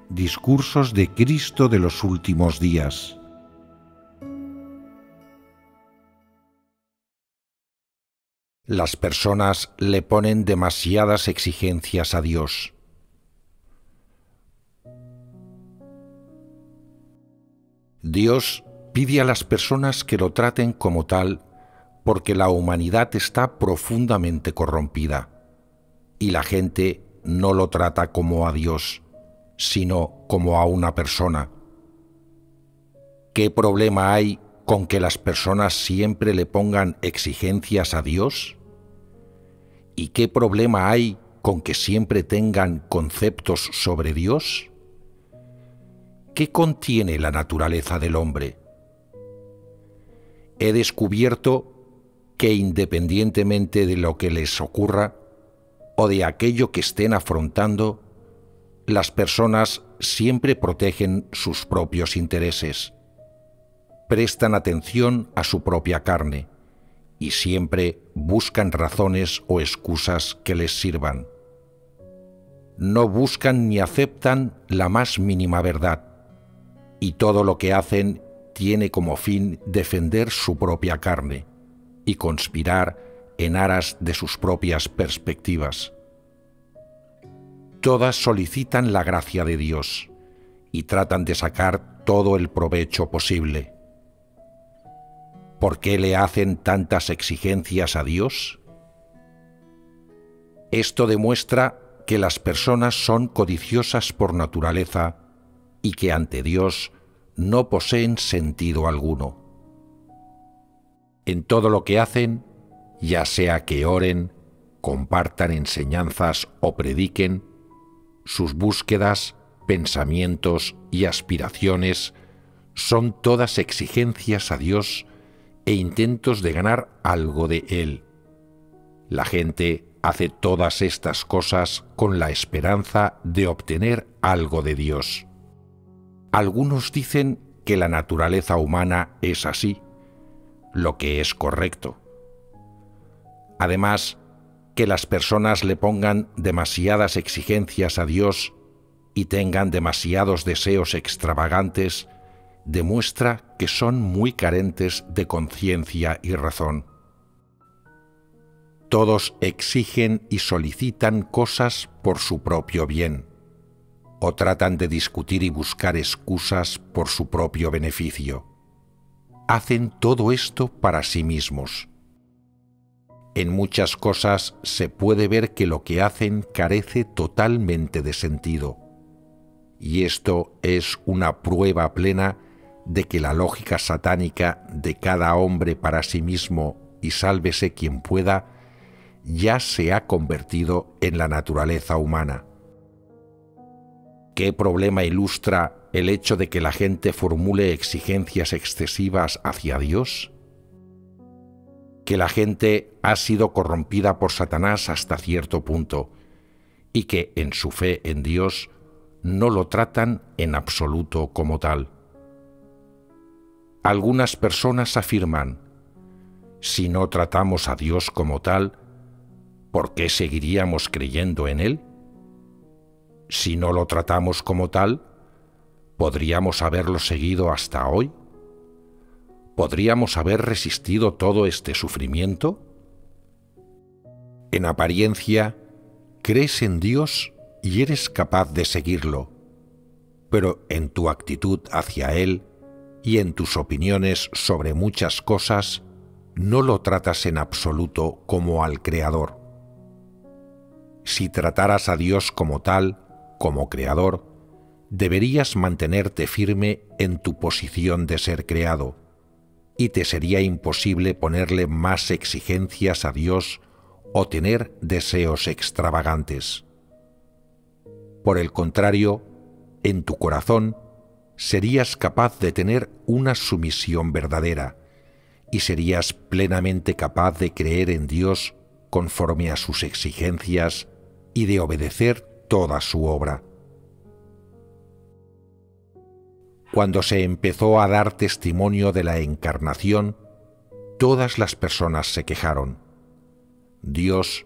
Discursos de Cristo de los últimos días. Las personas le ponen demasiadas exigencias a Dios. Dios pide a las personas que lo traten como tal porque la humanidad está profundamente corrompida y la gente no lo trata como a Dios, sino como a una persona. ¿Qué problema hay con que las personas siempre le pongan exigencias a Dios? ¿Y qué problema hay con que siempre tengan conceptos sobre Dios? ¿Qué contiene la naturaleza del hombre? He descubierto que independientemente de lo que les ocurra o de aquello que estén afrontando, las personas siempre protegen sus propios intereses, prestan atención a su propia carne y siempre buscan razones o excusas que les sirvan. No buscan ni aceptan la más mínima verdad, y todo lo que hacen tiene como fin defender su propia carne y conspirar en aras de sus propias perspectivas. Todas solicitan la gracia de Dios y tratan de sacar todo el provecho posible. ¿Por qué le hacen tantas exigencias a Dios? Esto demuestra que las personas son codiciosas por naturaleza y que ante Dios no poseen sentido alguno. En todo lo que hacen, ya sea que oren, compartan enseñanzas o prediquen, sus búsquedas, pensamientos y aspiraciones son todas exigencias a Dios e intentos de ganar algo de Él. La gente hace todas estas cosas con la esperanza de obtener algo de Dios. Algunos dicen que la naturaleza humana es así, lo que es correcto. Además, que las personas le pongan demasiadas exigencias a Dios y tengan demasiados deseos extravagantes demuestra que son muy carentes de conciencia y razón. Todos exigen y solicitan cosas por su propio bien, o tratan de discutir y buscar excusas por su propio beneficio. Hacen todo esto para sí mismos. En muchas cosas se puede ver que lo que hacen carece totalmente de sentido, y esto es una prueba plena de que la lógica satánica de cada hombre para sí mismo y sálvese quien pueda, ya se ha convertido en la naturaleza humana. ¿Qué problema ilustra el hecho de que la gente formule exigencias excesivas hacia Dios? Que la gente ha sido corrompida por Satanás hasta cierto punto y que en su fe en Dios no lo tratan en absoluto como tal. Algunas personas afirman: si no tratamos a Dios como tal, ¿por qué seguiríamos creyendo en Él? Si no lo tratamos como tal, ¿podríamos haberlo seguido hasta hoy? ¿Podríamos haber resistido todo este sufrimiento? En apariencia, crees en Dios y eres capaz de seguirlo, pero en tu actitud hacia Él y en tus opiniones sobre muchas cosas, no lo tratas en absoluto como al Creador. Si trataras a Dios como tal, como Creador, deberías mantenerte firme en tu posición de ser creado, y te sería imposible ponerle más exigencias a Dios o tener deseos extravagantes. Por el contrario, en tu corazón serías capaz de tener una sumisión verdadera y serías plenamente capaz de creer en Dios conforme a sus exigencias y de obedecer toda su obra. Cuando se empezó a dar testimonio de la encarnación, todas las personas se quejaron: Dios,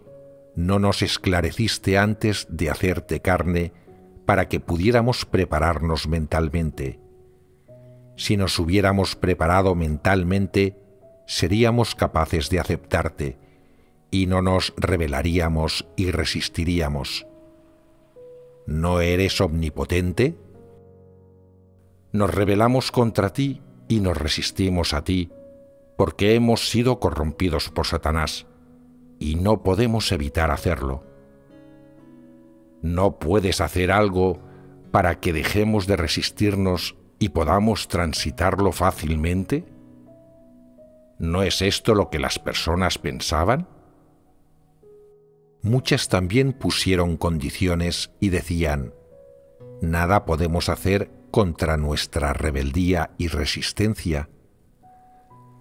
¿no nos esclareciste antes de hacerte carne para que pudiéramos prepararnos mentalmente. Si nos hubiéramos preparado mentalmente, seríamos capaces de aceptarte y no nos rebelaríamos y resistiríamos. ¿No eres omnipotente? Nos rebelamos contra ti y nos resistimos a ti, porque hemos sido corrompidos por Satanás, y no podemos evitar hacerlo. ¿No puedes hacer algo para que dejemos de resistirnos y podamos transitarlo fácilmente? ¿No es esto lo que las personas pensaban? Muchas también pusieron condiciones y decían: nada podemos hacer contra nuestra rebeldía y resistencia.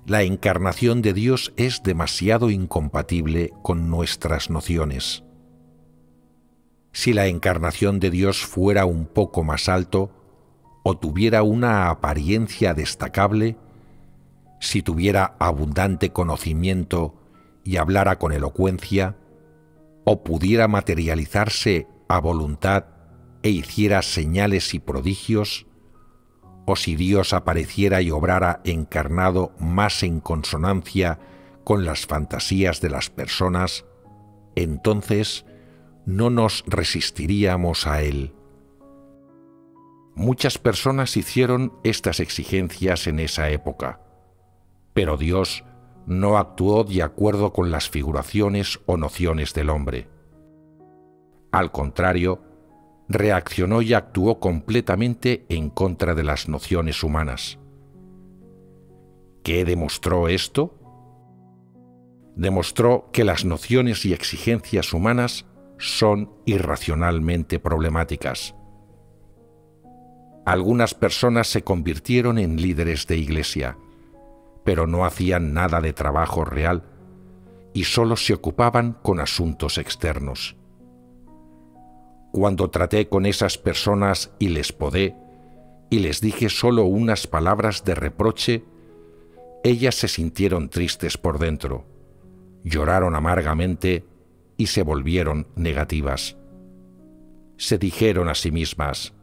La encarnación de Dios es demasiado incompatible con nuestras nociones. Si la encarnación de Dios fuera un poco más alto, o tuviera una apariencia destacable, si tuviera abundante conocimiento y hablara con elocuencia, o pudiera materializarse a voluntad e hiciera señales y prodigios, o si Dios apareciera y obrara encarnado más en consonancia con las fantasías de las personas, entonces no nos resistiríamos a Él. Muchas personas hicieron estas exigencias en esa época, pero Dios no actuó de acuerdo con las figuraciones o nociones del hombre. Al contrario, reaccionó y actuó completamente en contra de las nociones humanas. ¿Qué demostró esto? Demostró que las nociones y exigencias humanas son irracionalmente problemáticas. Algunas personas se convirtieron en líderes de iglesia, pero no hacían nada de trabajo real y solo se ocupaban con asuntos externos. Cuando traté con esas personas y les podé, y les dije solo unas palabras de reproche, ellas se sintieron tristes por dentro, lloraron amargamente y se volvieron negativas. Se dijeron a sí mismas: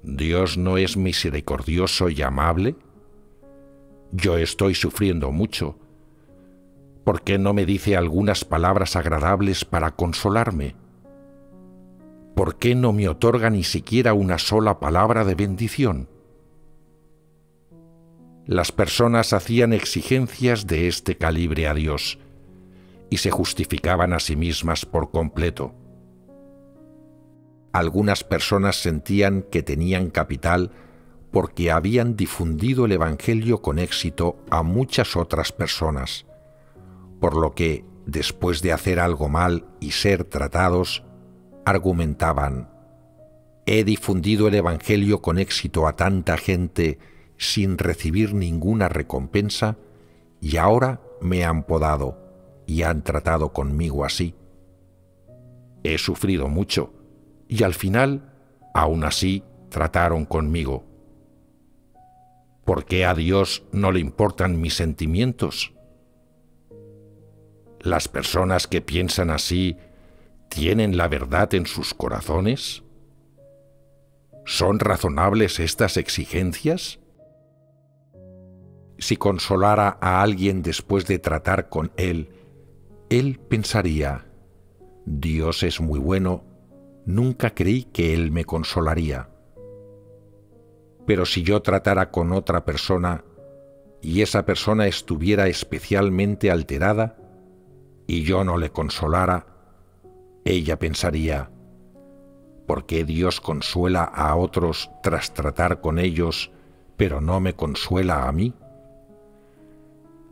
¿Dios no es misericordioso y amable? Yo estoy sufriendo mucho. ¿Por qué no me dice algunas palabras agradables para consolarme? ¿Por qué no me otorga ni siquiera una sola palabra de bendición? Las personas hacían exigencias de este calibre a Dios y se justificaban a sí mismas por completo. Algunas personas sentían que tenían capital porque habían difundido el Evangelio con éxito a muchas otras personas, por lo que, después de hacer algo mal y ser tratados, argumentaban: he difundido el Evangelio con éxito a tanta gente sin recibir ninguna recompensa y ahora me han podado y han tratado conmigo así. He sufrido mucho y al final, aún así, trataron conmigo. ¿Por qué a Dios no le importan mis sentimientos? ¿Las personas que piensan así tienen la verdad en sus corazones? ¿Son razonables estas exigencias? Si consolara a alguien después de tratar con él pensaría: Dios es muy bueno, nunca creí que Él me consolaría. Pero si yo tratara con otra persona y esa persona estuviera especialmente alterada y yo no le consolara, ella pensaría: ¿por qué Dios consuela a otros tras tratar con ellos, pero no me consuela a mí?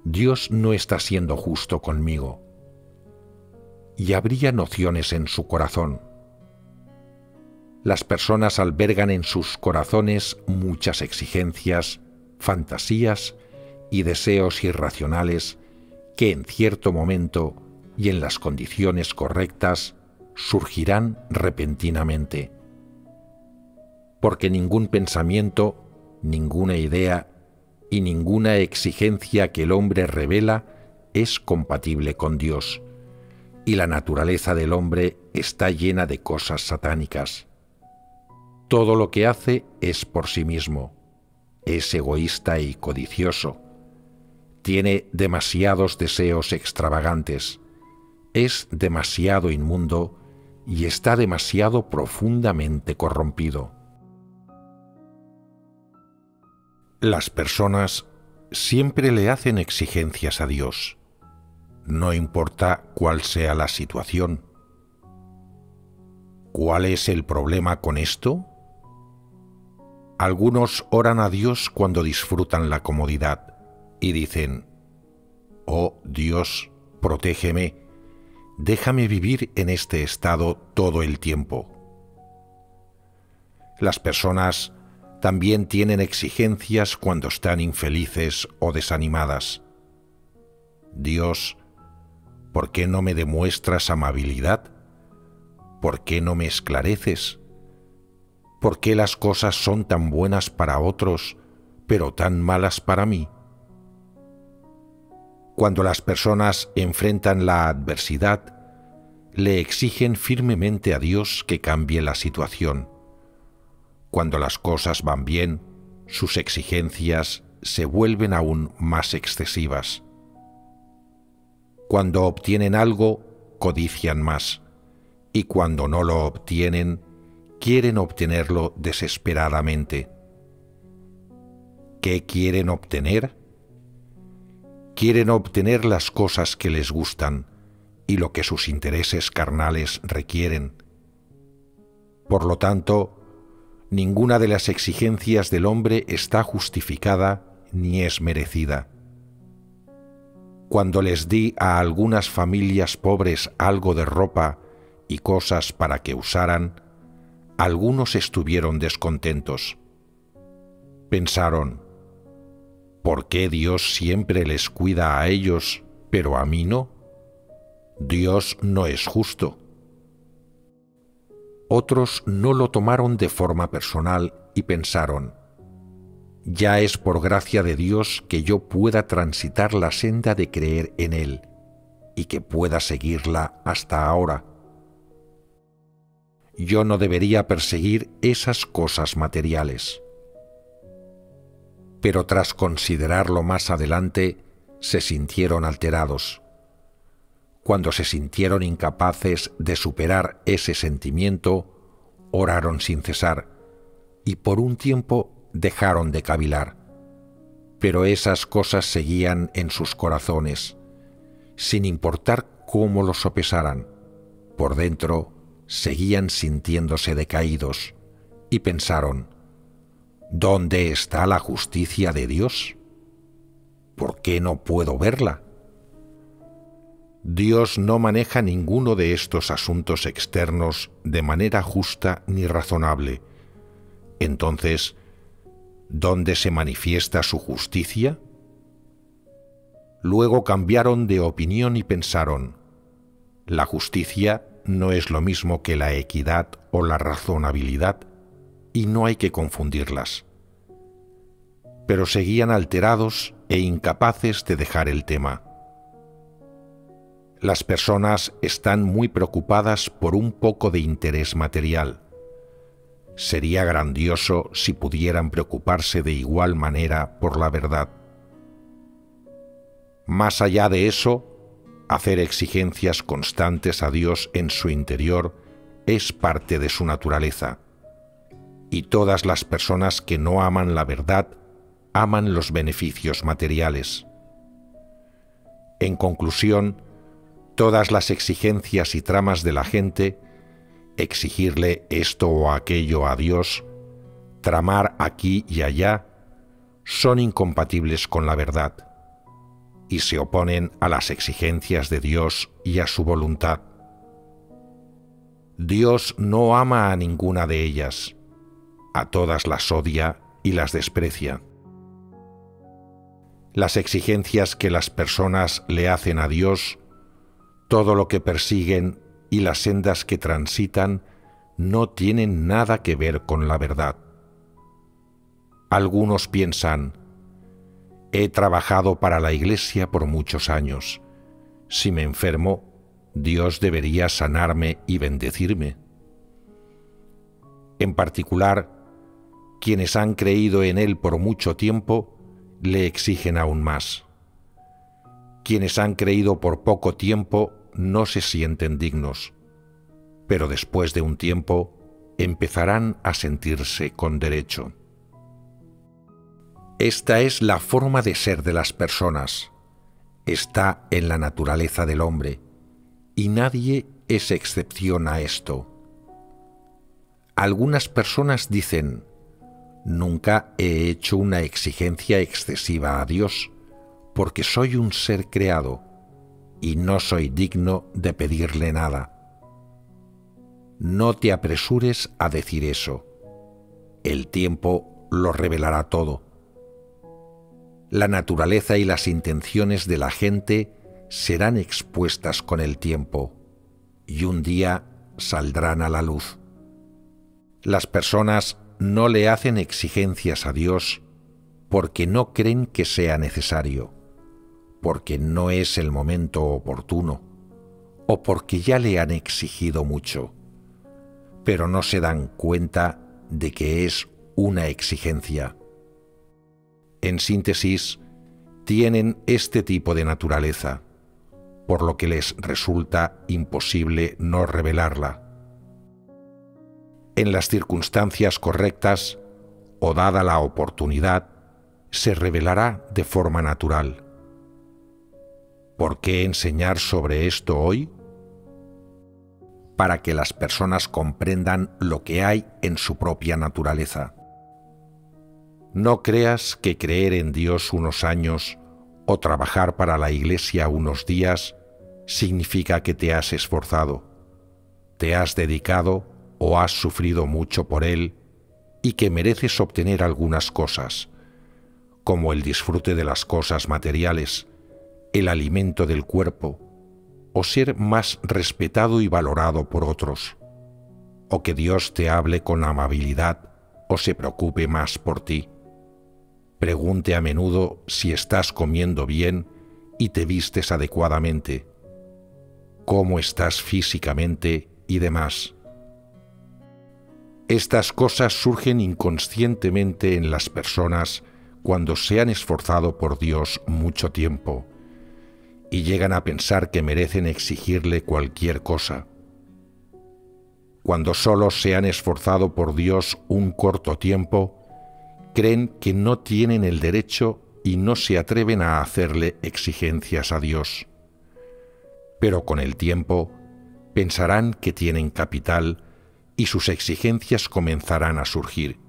Dios no está siendo justo conmigo. Y habría nociones en su corazón. Las personas albergan en sus corazones muchas exigencias, fantasías y deseos irracionales que en cierto momento y en las condiciones correctas surgirán repentinamente. Porque ningún pensamiento, ninguna idea y ninguna exigencia que el hombre revela es compatible con Dios, y la naturaleza del hombre está llena de cosas satánicas. todo lo que hace es por sí mismo. Es egoísta y codicioso. Tiene demasiados deseos extravagantes. Es demasiado inmundo y está demasiado profundamente corrompido. Las personas siempre le hacen exigencias a Dios, no importa cuál sea la situación. ¿Cuál es el problema con esto? Algunos oran a Dios cuando disfrutan la comodidad y dicen: «Oh Dios, protégeme, déjame vivir en este estado todo el tiempo». Las personas también tienen exigencias cuando están infelices o desanimadas. Dios, ¿por qué no me demuestras amabilidad? ¿Por qué no me esclareces? ¿Por qué las cosas son tan buenas para otros, pero tan malas para mí? Cuando las personas enfrentan la adversidad, le exigen firmemente a Dios que cambie la situación. Cuando las cosas van bien, sus exigencias se vuelven aún más excesivas. Cuando obtienen algo, codician más, y cuando no lo obtienen, quieren obtenerlo desesperadamente. ¿Qué quieren obtener? Quieren obtener las cosas que les gustan y lo que sus intereses carnales requieren. Por lo tanto, ninguna de las exigencias del hombre está justificada ni es merecida. Cuando les di a algunas familias pobres algo de ropa y cosas para que usaran, algunos estuvieron descontentos. Pensaron: ¿por qué Dios siempre les cuida a ellos, pero a mí no? Dios no es justo. Otros no lo tomaron de forma personal y pensaron: ya es por gracia de Dios que yo pueda transitar la senda de creer en Él y que pueda seguirla hasta ahora. Yo no debería perseguir esas cosas materiales. Pero tras considerarlo más adelante, se sintieron alterados. Cuando se sintieron incapaces de superar ese sentimiento, oraron sin cesar y por un tiempo dejaron de cavilar. Pero esas cosas seguían en sus corazones, sin importar cómo los sopesaran. Por dentro seguían sintiéndose decaídos y pensaron: ¿dónde está la justicia de Dios? ¿Por qué no puedo verla? Dios no maneja ninguno de estos asuntos externos de manera justa ni razonable. Entonces, ¿dónde se manifiesta su justicia? Luego cambiaron de opinión y pensaron: la justicia no es lo mismo que la equidad o la razonabilidad, y no hay que confundirlas. Pero seguían alterados e incapaces de dejar el tema. Las personas están muy preocupadas por un poco de interés material. Sería grandioso si pudieran preocuparse de igual manera por la verdad. Más allá de eso, hacer exigencias constantes a Dios en su interior es parte de su naturaleza. Y todas las personas que no aman la verdad aman los beneficios materiales. En conclusión, todas las exigencias y tramas de la gente, exigirle esto o aquello a Dios, tramar aquí y allá, son incompatibles con la verdad y se oponen a las exigencias de Dios y a su voluntad. Dios no ama a ninguna de ellas, a todas las odia y las desprecia. Las exigencias que las personas le hacen a Dios, todo lo que persiguen y las sendas que transitan no tienen nada que ver con la verdad. Algunos piensan: he trabajado para la Iglesia por muchos años. Si me enfermo, Dios debería sanarme y bendecirme. En particular, quienes han creído en Él por mucho tiempo, le exigen aún más. Quienes han creído por poco tiempo no se sienten dignos, pero después de un tiempo empezarán a sentirse con derecho. Esta es la forma de ser de las personas. Está en la naturaleza del hombre, y nadie es excepción a esto. Algunas personas dicen: nunca he hecho una exigencia excesiva a Dios, porque soy un ser creado, y no soy digno de pedirle nada. No te apresures a decir eso. El tiempo lo revelará todo. La naturaleza y las intenciones de la gente serán expuestas con el tiempo, y un día saldrán a la luz. Las personas no le hacen exigencias a Dios porque no creen que sea necesario, porque no es el momento oportuno, o porque ya le han exigido mucho, pero no se dan cuenta de que es una exigencia. En síntesis, tienen este tipo de naturaleza, por lo que les resulta imposible no revelarla. En las circunstancias correctas, o dada la oportunidad, se revelará de forma natural. ¿Por qué enseñar sobre esto hoy? Para que las personas comprendan lo que hay en su propia naturaleza. No creas que creer en Dios unos años o trabajar para la Iglesia unos días significa que te has esforzado, te has dedicado o has sufrido mucho por Él y que mereces obtener algunas cosas, como el disfrute de las cosas materiales, el alimento del cuerpo, o ser más respetado y valorado por otros, o que Dios te hable con amabilidad o se preocupe más por ti. Pregunte a menudo si estás comiendo bien y te vistes adecuadamente, cómo estás físicamente y demás. Estas cosas surgen inconscientemente en las personas cuando se han esforzado por Dios mucho tiempo y llegan a pensar que merecen exigirle cualquier cosa. Cuando solo se han esforzado por Dios un corto tiempo, creen que no tienen el derecho y no se atreven a hacerle exigencias a Dios. Pero con el tiempo pensarán que tienen capital y sus exigencias comenzarán a surgir,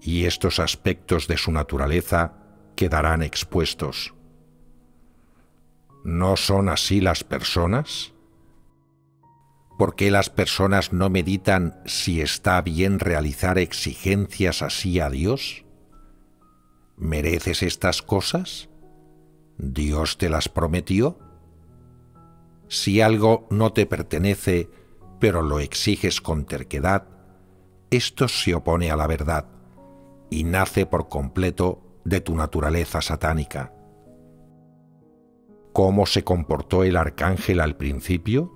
y estos aspectos de su naturaleza quedarán expuestos. ¿No son así las personas? ¿Por qué las personas no meditan si está bien realizar exigencias así a Dios? ¿Mereces estas cosas? ¿Dios te las prometió? Si algo no te pertenece, pero lo exiges con terquedad, esto se opone a la verdad y nace por completo de tu naturaleza satánica. ¿Cómo se comportó el arcángel al principio?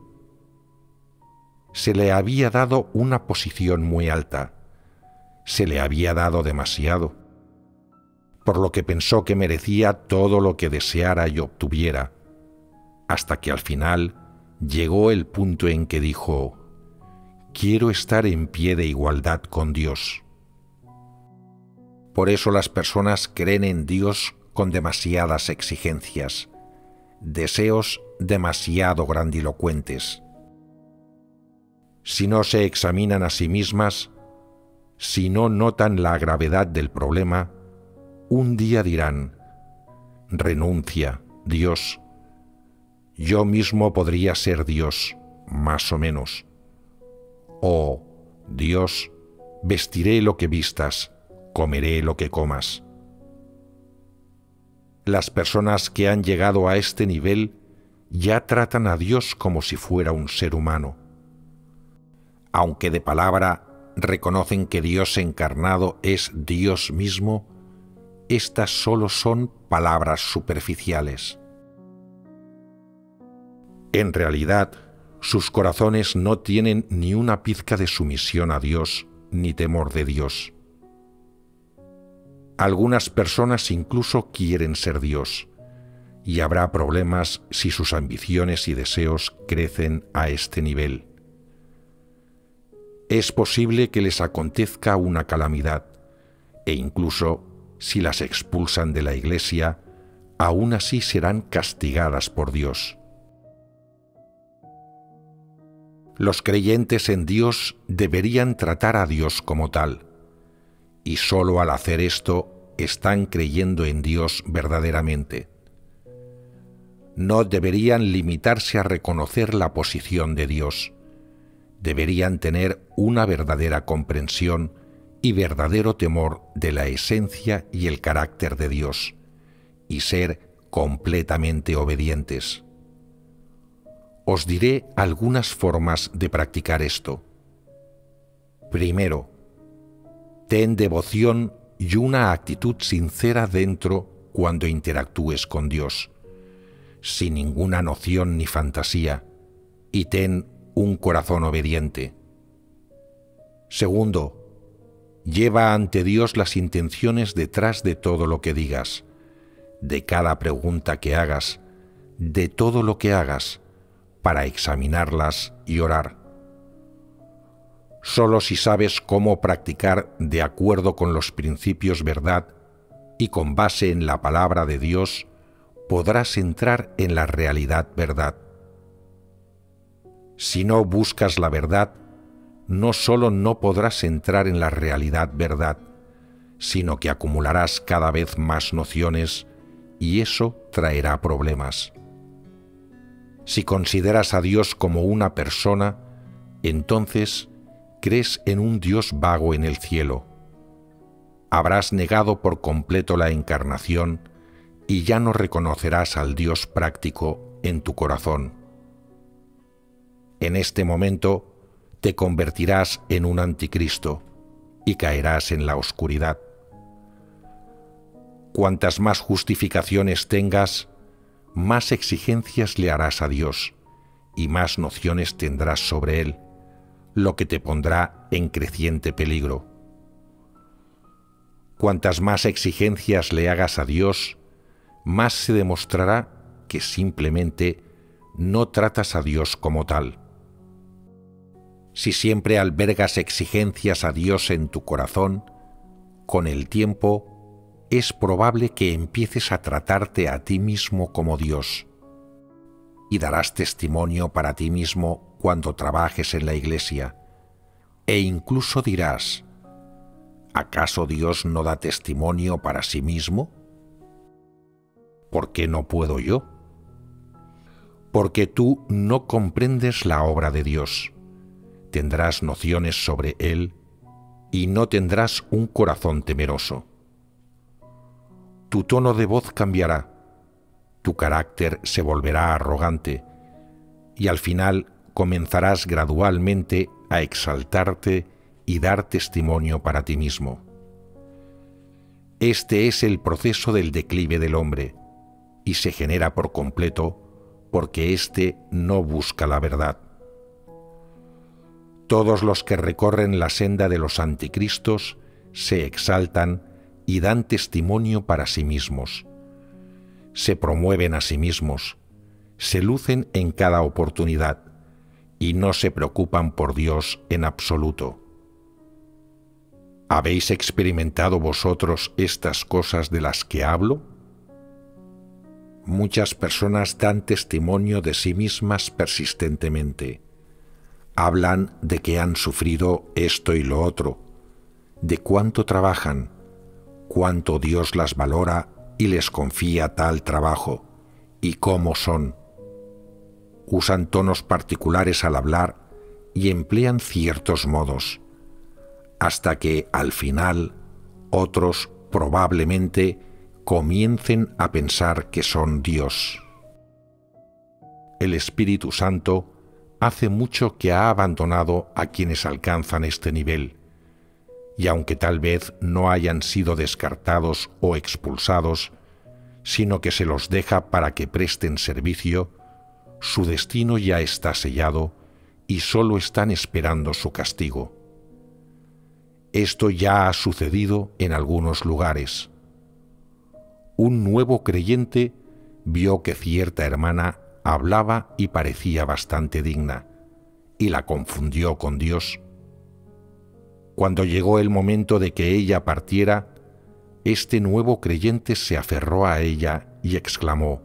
Se le había dado una posición muy alta, se le había dado demasiado, por lo que pensó que merecía todo lo que deseara y obtuviera, hasta que al final llegó el punto en que dijo: quiero estar en pie de igualdad con Dios. Por eso las personas creen en Dios con demasiadas exigencias, deseos demasiado grandilocuentes. Si no se examinan a sí mismas, si no notan la gravedad del problema, un día dirán: renuncia, Dios. Yo mismo podría ser Dios, más o menos. O, Dios, vestiré lo que vistas, comeré lo que comas. Las personas que han llegado a este nivel ya tratan a Dios como si fuera un ser humano. Aunque de palabra reconocen que Dios encarnado es Dios mismo, estas solo son palabras superficiales. En realidad, sus corazones no tienen ni una pizca de sumisión a Dios ni temor de Dios. Algunas personas incluso quieren ser Dios, y habrá problemas si sus ambiciones y deseos crecen a este nivel. Es posible que les acontezca una calamidad, e incluso si las expulsan de la Iglesia, aún así serán castigadas por Dios. Los creyentes en Dios deberían tratar a Dios como tal, y sólo al hacer esto están creyendo en Dios verdaderamente. No deberían limitarse a reconocer la posición de Dios. Deberían tener una verdadera comprensión y verdadero temor de la esencia y el carácter de Dios, y ser completamente obedientes. Os diré algunas formas de practicar esto. Primero, ten devoción y una actitud sincera dentro cuando interactúes con Dios, sin ninguna noción ni fantasía, y ten un corazón obediente. Segundo, lleva ante Dios las intenciones detrás de todo lo que digas, de cada pregunta que hagas, de todo lo que hagas, para examinarlas y orar. Solo si sabes cómo practicar de acuerdo con los principios verdad y con base en la palabra de Dios, podrás entrar en la realidad verdad. Si no buscas la verdad, no solo no podrás entrar en la realidad verdad, sino que acumularás cada vez más nociones y eso traerá problemas. Si consideras a Dios como una persona, entonces crees en un Dios vago en el cielo. Habrás negado por completo la encarnación y ya no reconocerás al Dios práctico en tu corazón. En este momento te convertirás en un anticristo y caerás en la oscuridad. Cuantas más justificaciones tengas, más exigencias le harás a Dios y más nociones tendrás sobre Él, lo que te pondrá en creciente peligro. Cuantas más exigencias le hagas a Dios, más se demostrará que simplemente no tratas a Dios como tal. Si siempre albergas exigencias a Dios en tu corazón, con el tiempo es probable que empieces a tratarte a ti mismo como Dios, y darás testimonio para ti mismo cuando trabajes en la Iglesia, e incluso dirás: ¿acaso Dios no da testimonio para sí mismo? ¿Por qué no puedo yo? Porque tú no comprendes la obra de Dios, tendrás nociones sobre Él y no tendrás un corazón temeroso. Tu tono de voz cambiará, tu carácter se volverá arrogante y al final comenzarás gradualmente a exaltarte y dar testimonio para ti mismo. Este es el proceso del declive del hombre y se genera por completo porque éste no busca la verdad. Todos los que recorren la senda de los anticristos se exaltan y dan testimonio para sí mismos. Se promueven a sí mismos, se lucen en cada oportunidad y no se preocupan por Dios en absoluto. ¿Habéis experimentado vosotros estas cosas de las que hablo? Muchas personas dan testimonio de sí mismas persistentemente. Hablan de que han sufrido esto y lo otro, de cuánto trabajan, cuánto Dios las valora y les confía tal trabajo, y cómo son. Usan tonos particulares al hablar y emplean ciertos modos, hasta que, al final, otros probablemente comiencen a pensar que son Dios. El Espíritu Santo hace mucho que ha abandonado a quienes alcanzan este nivel, y aunque tal vez no hayan sido descartados o expulsados, sino que se los deja para que presten servicio, su destino ya está sellado y solo están esperando su castigo. Esto ya ha sucedido en algunos lugares. Un nuevo creyente vio que cierta hermana hablaba y parecía bastante digna, y la confundió con Dios. Cuando llegó el momento de que ella partiera, este nuevo creyente se aferró a ella y exclamó: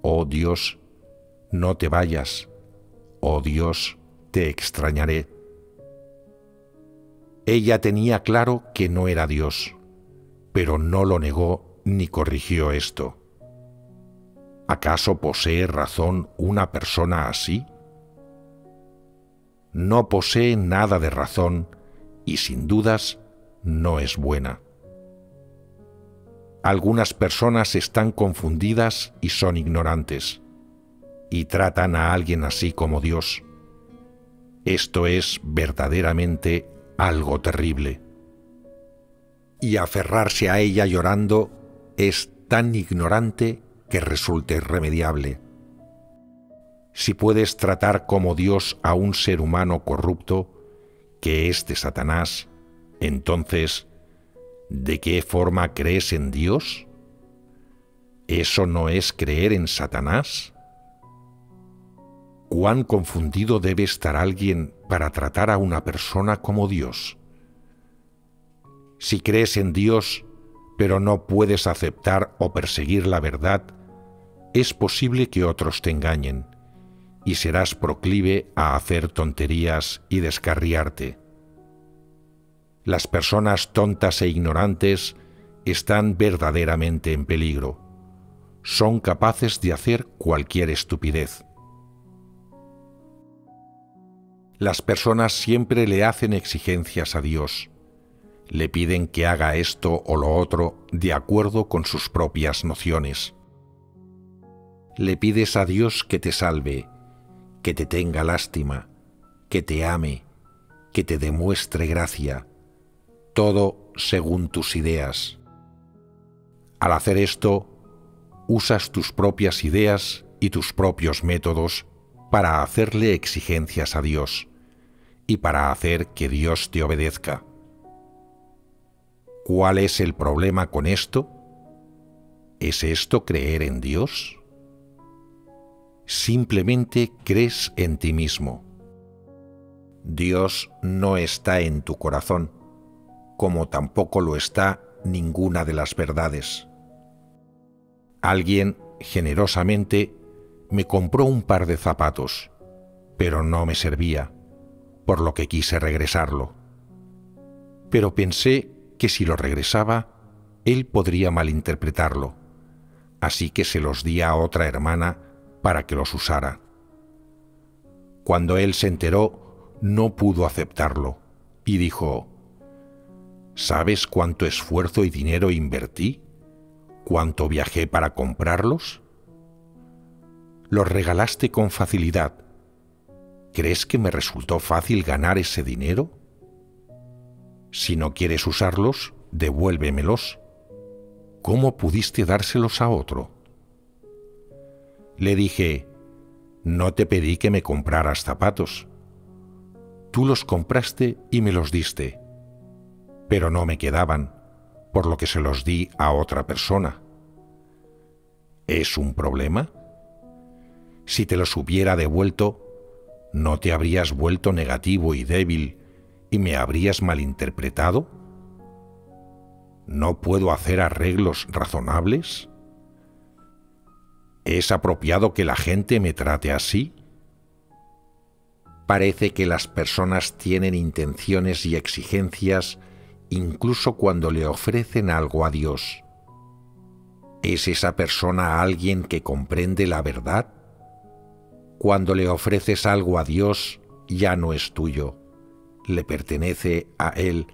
«Oh Dios, no te vayas. Oh Dios, te extrañaré». Ella tenía claro que no era Dios, pero no lo negó ni corrigió esto. ¿Acaso posee razón una persona así? No posee nada de razón y sin dudas no es buena. Algunas personas están confundidas y son ignorantes, y tratan a alguien así como Dios. Esto es verdaderamente algo terrible. Y aferrarse a ella llorando es tan ignorante que resulta irremediable. Si puedes tratar como Dios a un ser humano corrupto, que es de Satanás, entonces, ¿de qué forma crees en Dios? ¿Eso no es creer en Satanás? ¿Cuán confundido debe estar alguien para tratar a una persona como Dios? Si crees en Dios, pero no puedes aceptar o perseguir la verdad, es posible que otros te engañen, y serás proclive a hacer tonterías y descarriarte. Las personas tontas e ignorantes están verdaderamente en peligro. Son capaces de hacer cualquier estupidez. Las personas siempre le hacen exigencias a Dios. Le piden que haga esto o lo otro de acuerdo con sus propias nociones. Le pides a Dios que te salve, que te tenga lástima, que te ame, que te demuestre gracia, todo según tus ideas. Al hacer esto, usas tus propias ideas y tus propios métodos para hacerle exigencias a Dios y para hacer que Dios te obedezca. ¿Cuál es el problema con esto? ¿Es esto creer en Dios? Simplemente crees en ti mismo. Dios no está en tu corazón, como tampoco lo está ninguna de las verdades. Alguien generosamente me compró un par de zapatos, pero no me servía, por lo que quise regresarlo. Pero pensé que si lo regresaba, él podría malinterpretarlo, así que se los di a otra hermana para que los usara. Cuando él se enteró, no pudo aceptarlo y dijo: ¿sabes cuánto esfuerzo y dinero invertí? ¿Cuánto viajé para comprarlos? Los regalaste con facilidad. ¿Crees que me resultó fácil ganar ese dinero? Si no quieres usarlos, devuélvemelos. ¿Cómo pudiste dárselos a otro? Le dije: no te pedí que me compraras zapatos. Tú los compraste y me los diste, pero no me quedaban, por lo que se los di a otra persona. ¿Es un problema? Si te los hubiera devuelto, ¿no te habrías vuelto negativo y débil y me habrías malinterpretado? ¿No puedo hacer arreglos razonables? ¿Es apropiado que la gente me trate así? Parece que las personas tienen intenciones y exigencias incluso cuando le ofrecen algo a Dios. ¿Es esa persona alguien que comprende la verdad? Cuando le ofreces algo a Dios, ya no es tuyo, le pertenece a Él.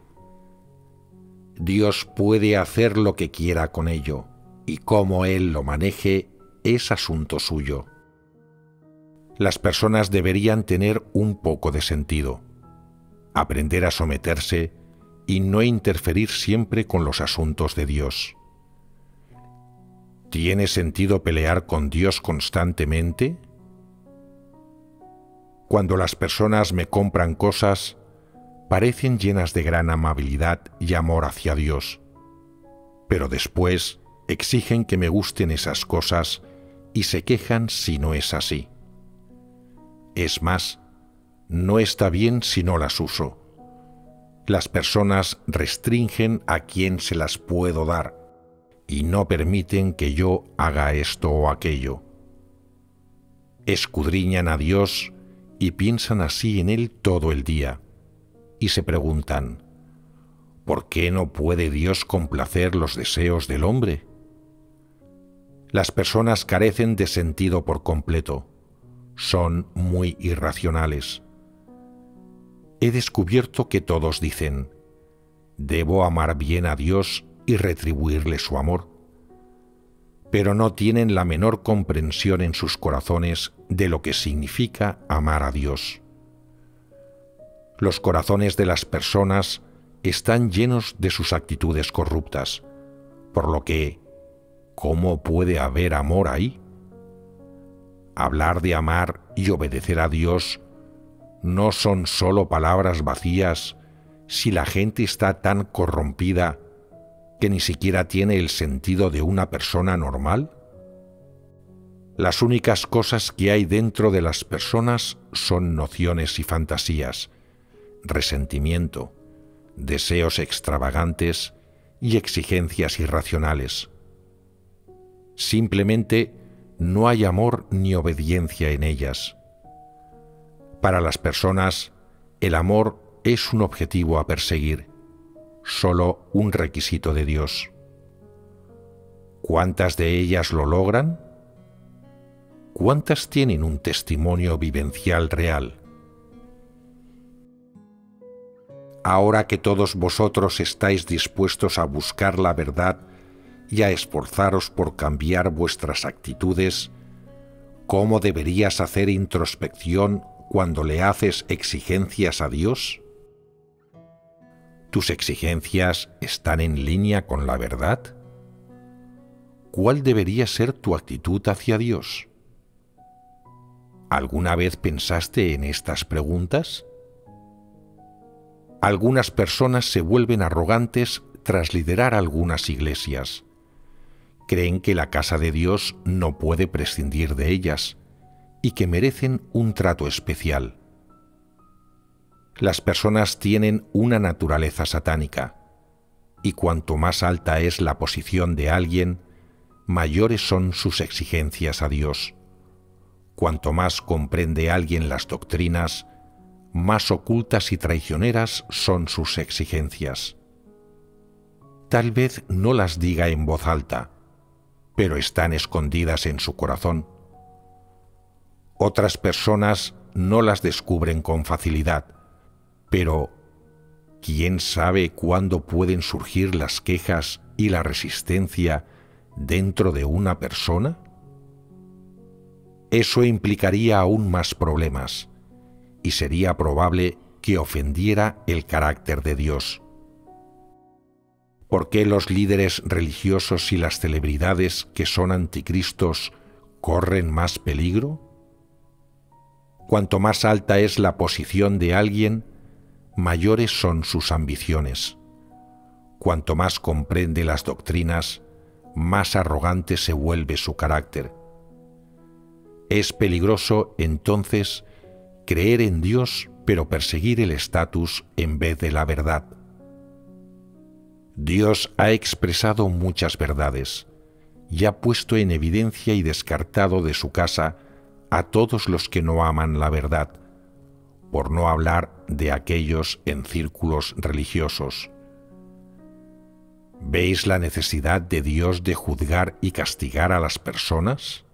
Dios puede hacer lo que quiera con ello, y cómo Él lo maneje es asunto suyo. Las personas deberían tener un poco de sentido, aprender a someterse y no interferir siempre con los asuntos de Dios. ¿Tiene sentido pelear con Dios constantemente? Cuando las personas me compran cosas, parecen llenas de gran amabilidad y amor hacia Dios, pero después exigen que me gusten esas cosas y se quejan si no es así. Es más, no está bien si no las uso. Las personas restringen a quien se las puedo dar y no permiten que yo haga esto o aquello. Escudriñan a Dios y piensan así en Él todo el día, y se preguntan, ¿por qué no puede Dios complacer los deseos del hombre? Las personas carecen de sentido por completo, son muy irracionales. He descubierto que todos dicen, debo amar bien a Dios y retribuirle su amor, pero no tienen la menor comprensión en sus corazones de lo que significa amar a Dios. Los corazones de las personas están llenos de sus actitudes corruptas, por lo que, ¿cómo puede haber amor ahí? Hablar de amar y obedecer a Dios no son solo palabras vacías si la gente está tan corrompida que ni siquiera tiene el sentido de una persona normal. Las únicas cosas que hay dentro de las personas son nociones y fantasías, resentimiento, deseos extravagantes y exigencias irracionales. Simplemente no hay amor ni obediencia en ellas. Para las personas, el amor es un objetivo a perseguir, solo un requisito de Dios. ¿Cuántas de ellas lo logran? ¿Cuántas tienen un testimonio vivencial real? Ahora que todos vosotros estáis dispuestos a buscar la verdad y a esforzaros por cambiar vuestras actitudes, ¿cómo deberías hacer introspección cuando le haces exigencias a Dios? ¿Tus exigencias están en línea con la verdad? ¿Cuál debería ser tu actitud hacia Dios? ¿Alguna vez pensaste en estas preguntas? Algunas personas se vuelven arrogantes tras liderar algunas iglesias. Creen que la casa de Dios no puede prescindir de ellas y que merecen un trato especial. Las personas tienen una naturaleza satánica, y cuanto más alta es la posición de alguien, mayores son sus exigencias a Dios. Cuanto más comprende alguien las doctrinas, más ocultas y traicioneras son sus exigencias. Tal vez no las diga en voz alta, pero están escondidas en su corazón. Otras personas no las descubren con facilidad, pero ¿quién sabe cuándo pueden surgir las quejas y la resistencia dentro de una persona? Eso implicaría aún más problemas, y sería probable que ofendiera el carácter de Dios. ¿Por qué los líderes religiosos y las celebridades que son anticristos corren más peligro? Cuanto más alta es la posición de alguien, mayores son sus ambiciones. Cuanto más comprende las doctrinas, más arrogante se vuelve su carácter. Es peligroso, entonces, creer en Dios pero perseguir el estatus en vez de la verdad. Dios ha expresado muchas verdades y ha puesto en evidencia y descartado de su casa a todos los que no aman la verdad, por no hablar de aquellos en círculos religiosos. ¿Veis la necesidad de Dios de juzgar y castigar a las personas?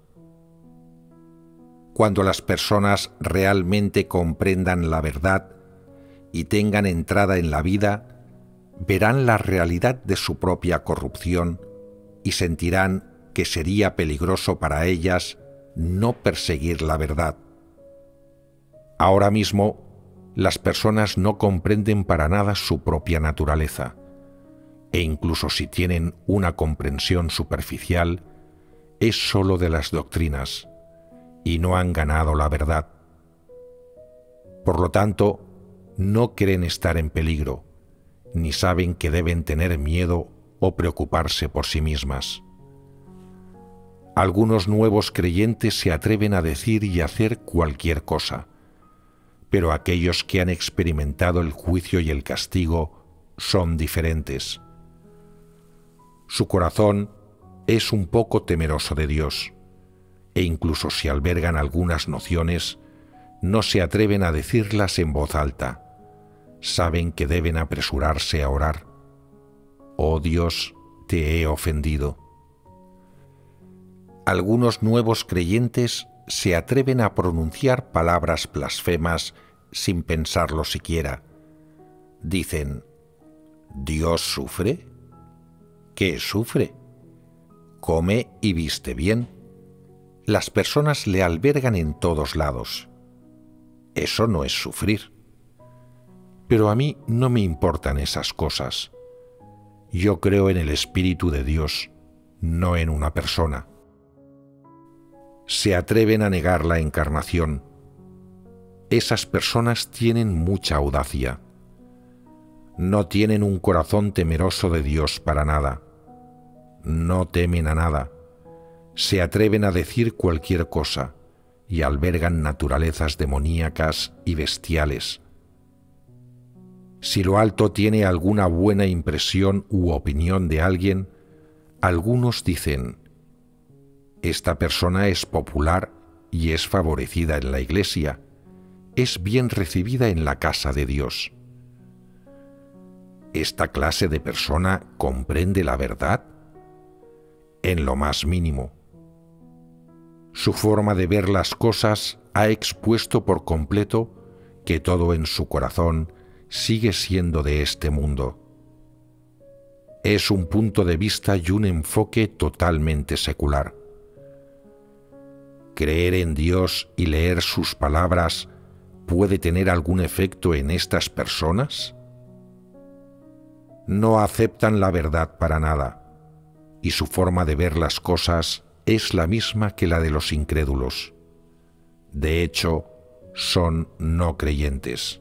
Cuando las personas realmente comprendan la verdad y tengan entrada en la vida, verán la realidad de su propia corrupción y sentirán que sería peligroso para ellas no perseguir la verdad. Ahora mismo, las personas no comprenden para nada su propia naturaleza, e incluso si tienen una comprensión superficial, es sólo de las doctrinas, y no han ganado la verdad. Por lo tanto, no creen estar en peligro, ni saben que deben tener miedo o preocuparse por sí mismas. Algunos nuevos creyentes se atreven a decir y hacer cualquier cosa, pero aquellos que han experimentado el juicio y el castigo son diferentes. Su corazón es un poco temeroso de Dios, e incluso si albergan algunas nociones, no se atreven a decirlas en voz alta. Saben que deben apresurarse a orar. Oh Dios, te he ofendido. Algunos nuevos creyentes se atreven a pronunciar palabras blasfemas sin pensarlo siquiera. Dicen, ¿Dios sufre? ¿Qué sufre? Come y viste bien. Las personas le albergan en todos lados. Eso no es sufrir. Pero a mí no me importan esas cosas. Yo creo en el Espíritu de Dios, no en una persona. Se atreven a negar la encarnación. Esas personas tienen mucha audacia. No tienen un corazón temeroso de Dios para nada. No temen a nada. Se atreven a decir cualquier cosa y albergan naturalezas demoníacas y bestiales. Si lo alto tiene alguna buena impresión u opinión de alguien, algunos dicen, esta persona es popular y es favorecida en la iglesia, es bien recibida en la casa de Dios. ¿Esta clase de persona comprende la verdad? En lo más mínimo. Su forma de ver las cosas ha expuesto por completo que todo en su corazón sigue siendo de este mundo. Es un punto de vista y un enfoque totalmente secular. ¿Creer en Dios y leer sus palabras puede tener algún efecto en estas personas? No aceptan la verdad para nada, y su forma de ver las cosas es la misma que la de los incrédulos. De hecho, son no creyentes.